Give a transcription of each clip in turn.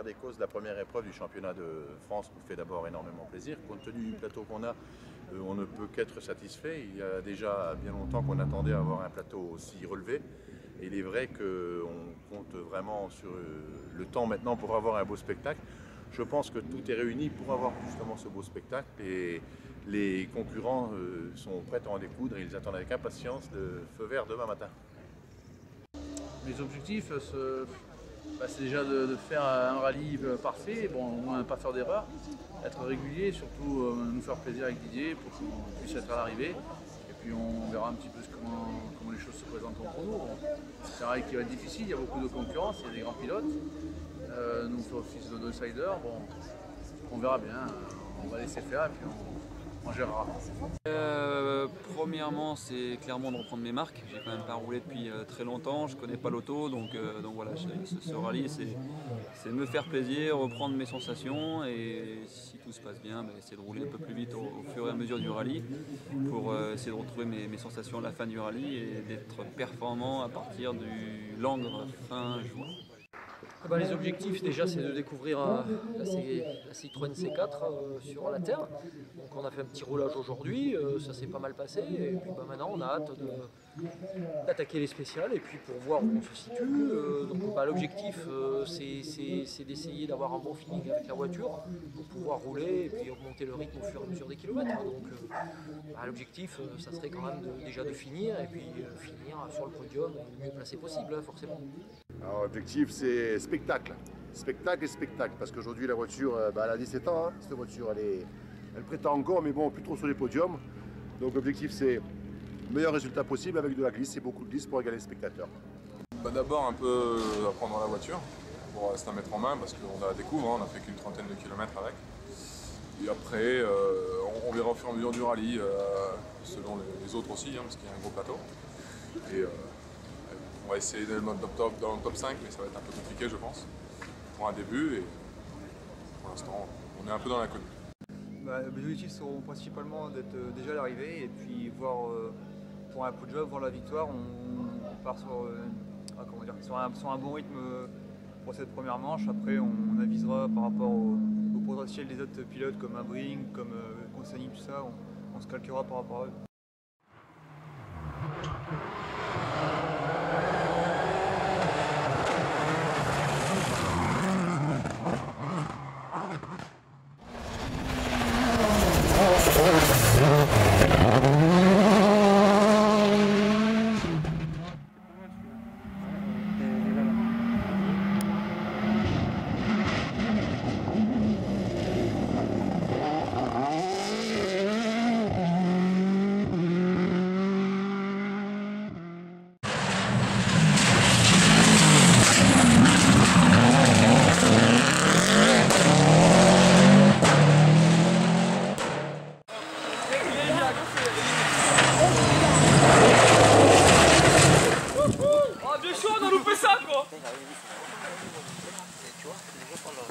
Des causes, la première épreuve du championnat de France nous fait d'abord énormément plaisir. Compte tenu du plateau qu'on a, on ne peut qu'être satisfait. Il y a déjà bien longtemps qu'on attendait à avoir un plateau aussi relevé. Et il est vrai qu'on compte vraiment sur le temps maintenant pour avoir un beau spectacle. Je pense que tout est réuni pour avoir justement ce beau spectacle. Et les concurrents sont prêts à en découdre et ils attendent avec impatience le feu vert demain matin. Les objectifs, c'est déjà de faire un rallye parfait, bon, au moins pas faire d'erreur, être régulier, surtout nous faire plaisir avec Didier pour qu'on puisse être à l'arrivée. Et puis on verra un petit peu comment les choses se présenteront pour nous. Bon, c'est un rallye qui va être difficile, il y a beaucoup de concurrence, il y a des grands pilotes. Nous on fait office d'outsider, bon, on verra bien, on va laisser faire et puis on gérera. Premièrement, c'est clairement de reprendre mes marques. J'ai quand même pas roulé depuis très longtemps, je connais pas l'auto, donc voilà, ce rallye c'est me faire plaisir, reprendre mes sensations et si tout se passe bien, essayer de rouler un peu plus vite au fur et à mesure du rallye pour essayer de retrouver mes sensations à la fin du rallye et d'être performant à partir du Langres fin juin. Les objectifs déjà c'est de découvrir la Citroën C4 sur la terre. Donc on a fait un petit roulage aujourd'hui, ça s'est pas mal passé et puis maintenant on a hâte d'attaquer les spéciales et puis pour voir où on se situe. L'objectif c'est d'essayer d'avoir un bon feeling avec la voiture pour pouvoir rouler et puis augmenter le rythme au fur et à mesure des kilomètres. Donc l'objectif ça serait quand même déjà de finir et puis finir sur le podium le mieux placé possible forcément. Alors l'objectif c'est spectacle, parce qu'aujourd'hui la voiture elle a 17 ans, hein. Cette voiture elle prétend encore mais bon plus trop sur les podiums. Donc l'objectif c'est le meilleur résultat possible avec de la glisse et beaucoup de glisse pour égaler les spectateurs. D'abord un peu apprendre la voiture pour se la mettre en main parce qu'on la découvre, hein. On a fait qu'une trentaine de kilomètres avec. Et après on verra au fur et à mesure du rallye, selon les autres aussi, hein, parce qu'il y a un gros plateau. Et, on va essayer d'aller dans le top 5, mais ça va être un peu compliqué, je pense, pour un début. Et pour l'instant, on est un peu dans l'inconnu. Les objectifs seront principalement d'être déjà à l'arrivée et puis voir pour un podium, voir la victoire. On part sur un bon rythme pour cette première manche. Après, on avisera par rapport au potentiel des autres pilotes comme Abring, comme Consani, tout ça. On se calquera par rapport à eux. Bien chaud, on a loupé ça quoi. Tu vois, c'est déjà pas là.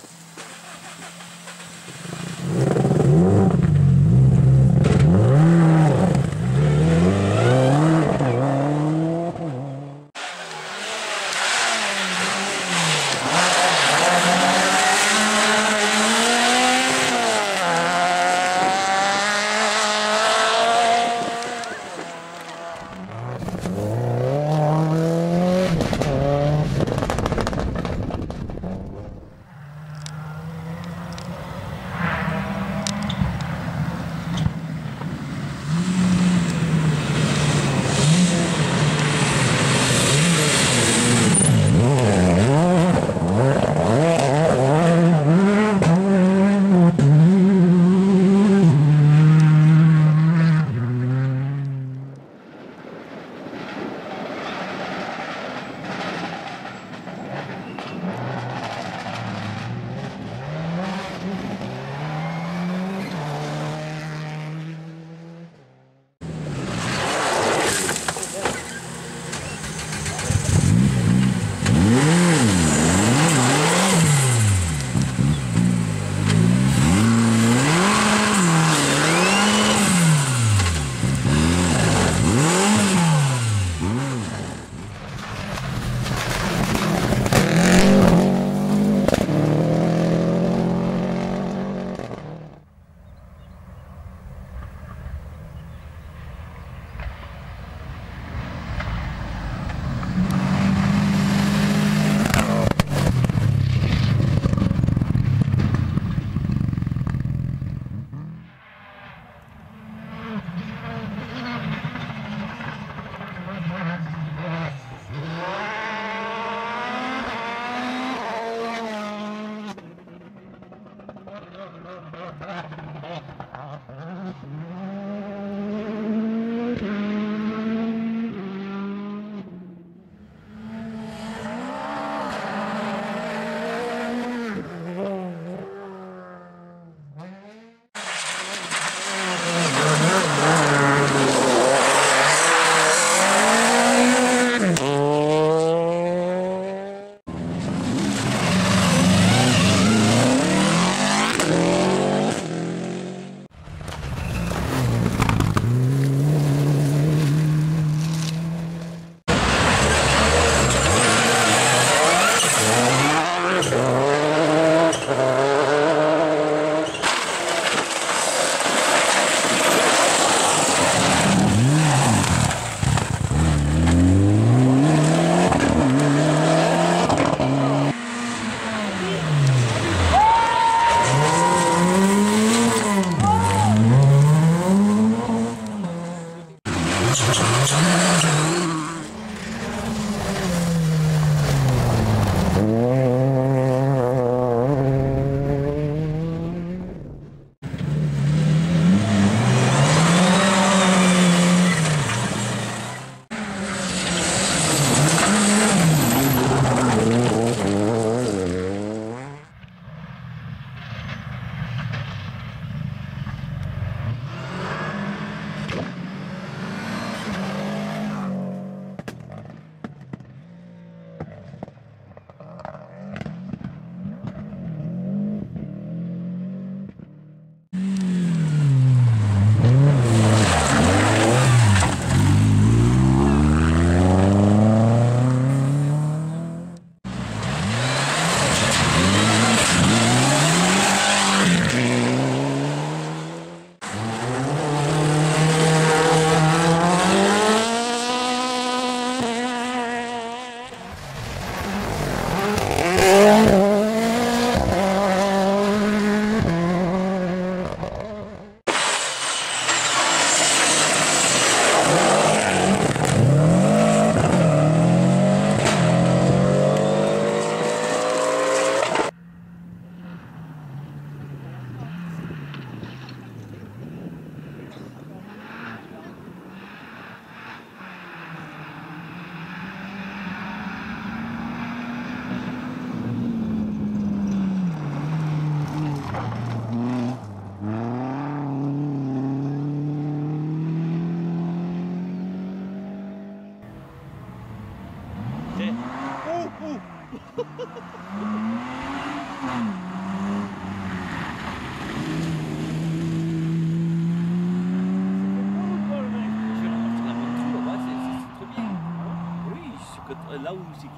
Là où c'est qui...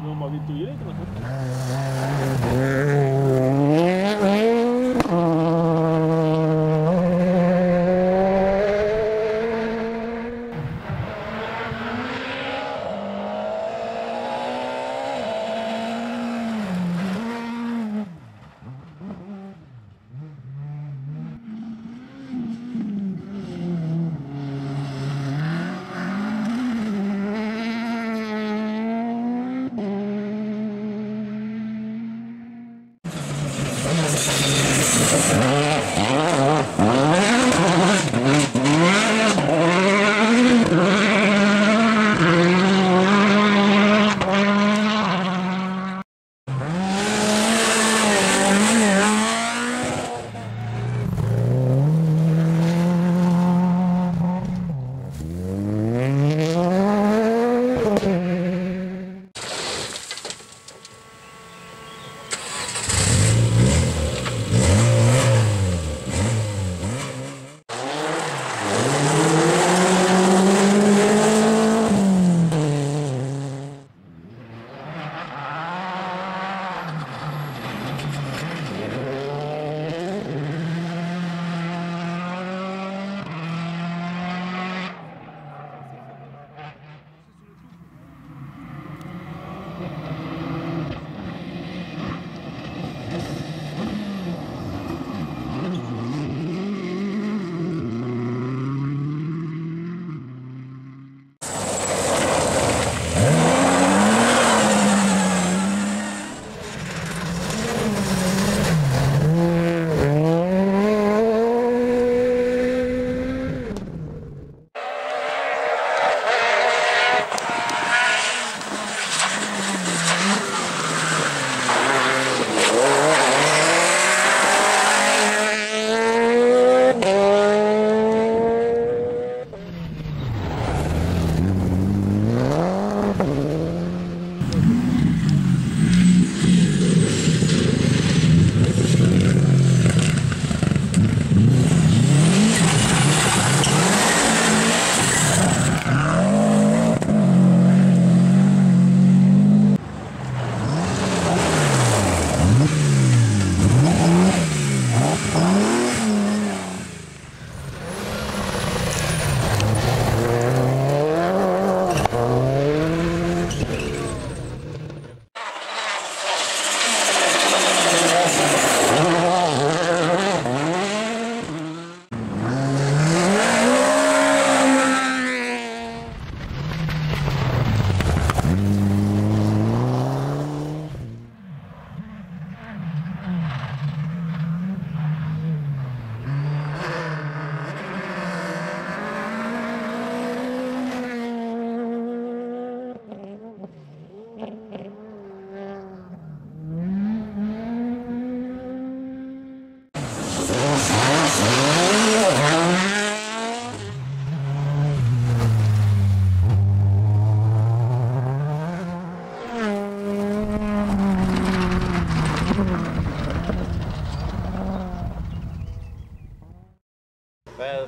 Non, on m'a vite y aller,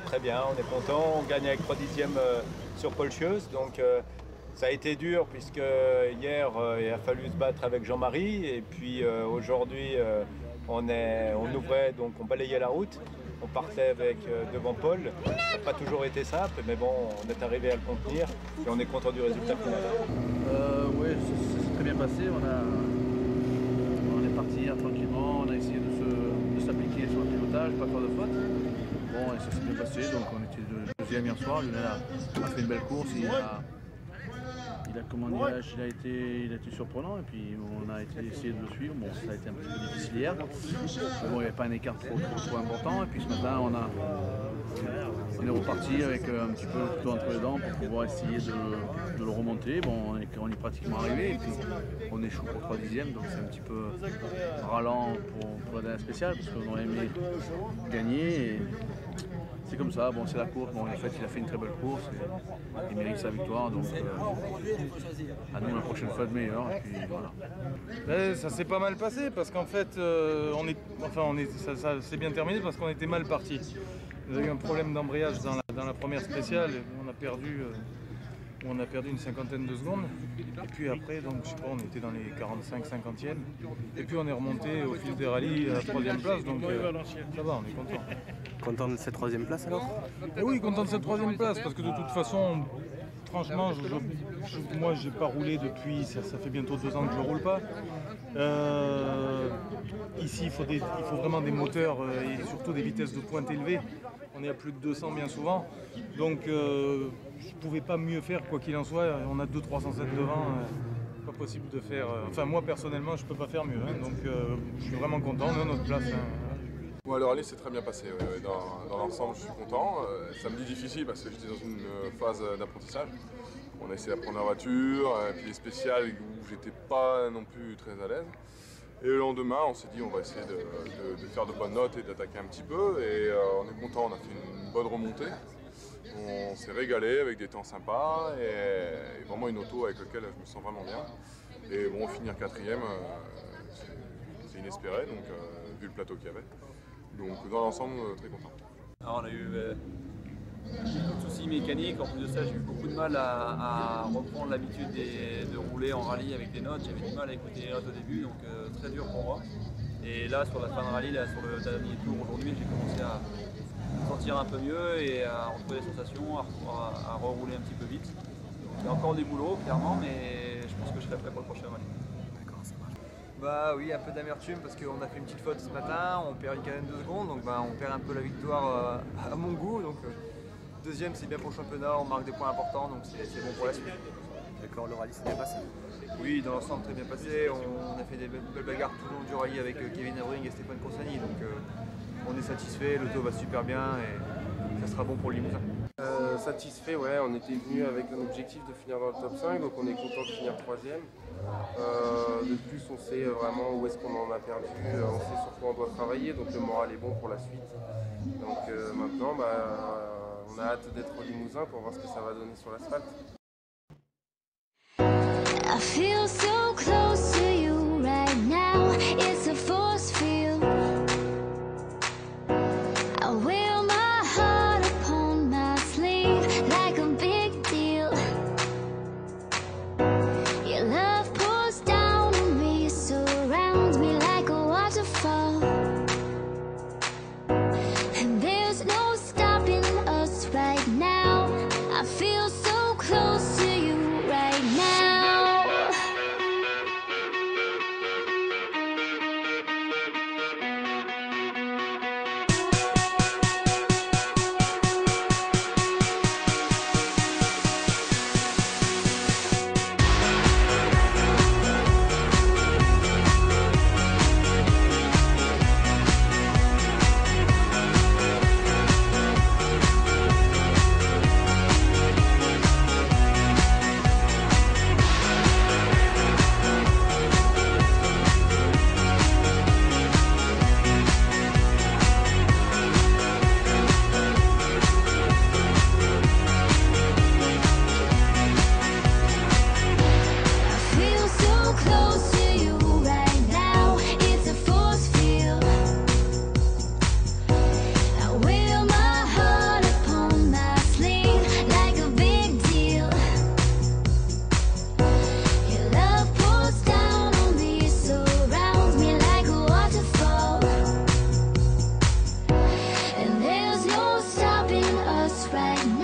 Très bien, on est content, on gagne avec 3 dixièmes sur Paul Chieuze, donc ça a été dur puisque hier il a fallu se battre avec Jean-Marie et puis aujourd'hui on ouvrait, donc on balayait la route, on partait avec devant Paul, ça n'a pas toujours été simple mais bon on est arrivé à le contenir et on est content du résultat final. Oui, ça s'est très bien passé, on est parti hier tranquillement, on a essayé de s'appliquer sur le pilotage, pas faire de faute. Bon, et ça s'est bien passé, donc on était deuxième hier soir, Lionel a fait une belle course, il a été surprenant et puis on a essayé de le suivre. Bon, ça a été un petit peu difficile hier, mais bon, il n'y avait pas un écart trop important et puis ce matin on est reparti avec un petit peu le couteau entre les dents pour pouvoir essayer de le remonter. Bon, on est pratiquement arrivé et puis on échoue pour 3 dixièmes, donc c'est un petit peu ralent pour la dernière spéciale parce qu'on aurait aimé gagner. Et c'est comme ça, bon, c'est la course, bon, en fait il a fait une très belle course, et il mérite sa victoire, donc à nous la prochaine fois de meilleur, et puis voilà. Ça s'est pas mal passé parce qu'en fait ça s'est bien terminé parce qu'on était mal parti. On a eu un problème d'embrayage dans la première spéciale, et on a perdu une cinquantaine de secondes, et puis après, donc, je sais pas, on était dans les 45-50e, et puis on est remonté au fil des rallyes à la 3e place, donc ça va, on est content. Content de cette 3e place alors? Et oui, content de cette 3e place, parce que de toute façon, franchement, moi j'ai pas roulé depuis, ça fait bientôt 2 ans que je roule pas. Ici il faut vraiment des moteurs et surtout des vitesses de pointe élevées. On est à plus de 200 bien souvent, donc je pouvais pas mieux faire quoi qu'il en soit. On a 2-307 devant, pas possible de faire. Enfin moi personnellement je peux pas faire mieux, hein, donc je suis vraiment content, on est à notre place. Hein. Bon, le rallye s'est très bien passé, dans l'ensemble je suis content. Samedi difficile parce que j'étais dans une phase d'apprentissage. On a essayé d'apprendre la voiture, et puis les spéciales où j'étais pas non plus très à l'aise. Et le lendemain, on s'est dit on va essayer de faire de bonnes notes et d'attaquer un petit peu. Et on est content, on a fait une bonne remontée. On s'est régalé avec des temps sympas et vraiment une auto avec laquelle je me sens vraiment bien. Et bon, finir 4e, c'est inespéré, donc vu le plateau qu'il y avait. Donc dans l'ensemble, très content. Alors, on a eu beaucoup de soucis mécaniques. En plus de ça, j'ai eu beaucoup de mal à reprendre l'habitude de rouler en rallye avec des notes. J'avais du mal à écouter les notes au début, donc très dur pour moi. Et là, sur la fin de rallye, là, sur le dernier tour aujourd'hui, j'ai commencé à sentir un peu mieux et à retrouver des sensations, à rerouler un petit peu vite. Donc, il y a encore du boulot, clairement, mais je pense que je serai prêt pour le prochain rallye. Bah oui, un peu d'amertume parce qu'on a fait une petite faute ce matin, on perd une quinzaine de secondes, donc bah, on perd un peu la victoire à mon goût. Donc deuxième, c'est bien pour le championnat, on marque des points importants, donc c'est bon pour la suite. D'accord, le rallye s'est bien passé? Oui, dans l'ensemble très bien passé. On a fait des belles bagarres tout le long du rallye avec Kevin Evering et Stéphane Consani, donc on est satisfait, l'auto va super bien et ça sera bon pour le Limousin. Satisfait, ouais, on était venu avec un objectif de finir dans le top 5, donc on est content de finir 3e. De plus, on sait vraiment où est-ce qu'on en a perdu, on sait sur quoi on doit travailler, donc le moral est bon pour la suite. Donc maintenant, on a hâte d'être au Limousin pour voir ce que ça va donner sur l'asphalte. I feel so close to you right now, it's a force field. I wear my heart upon my sleeve like a big deal. Your love pours down on me, surrounds me like a waterfall. And there's no stopping us right now. I feel so close to you right now. Right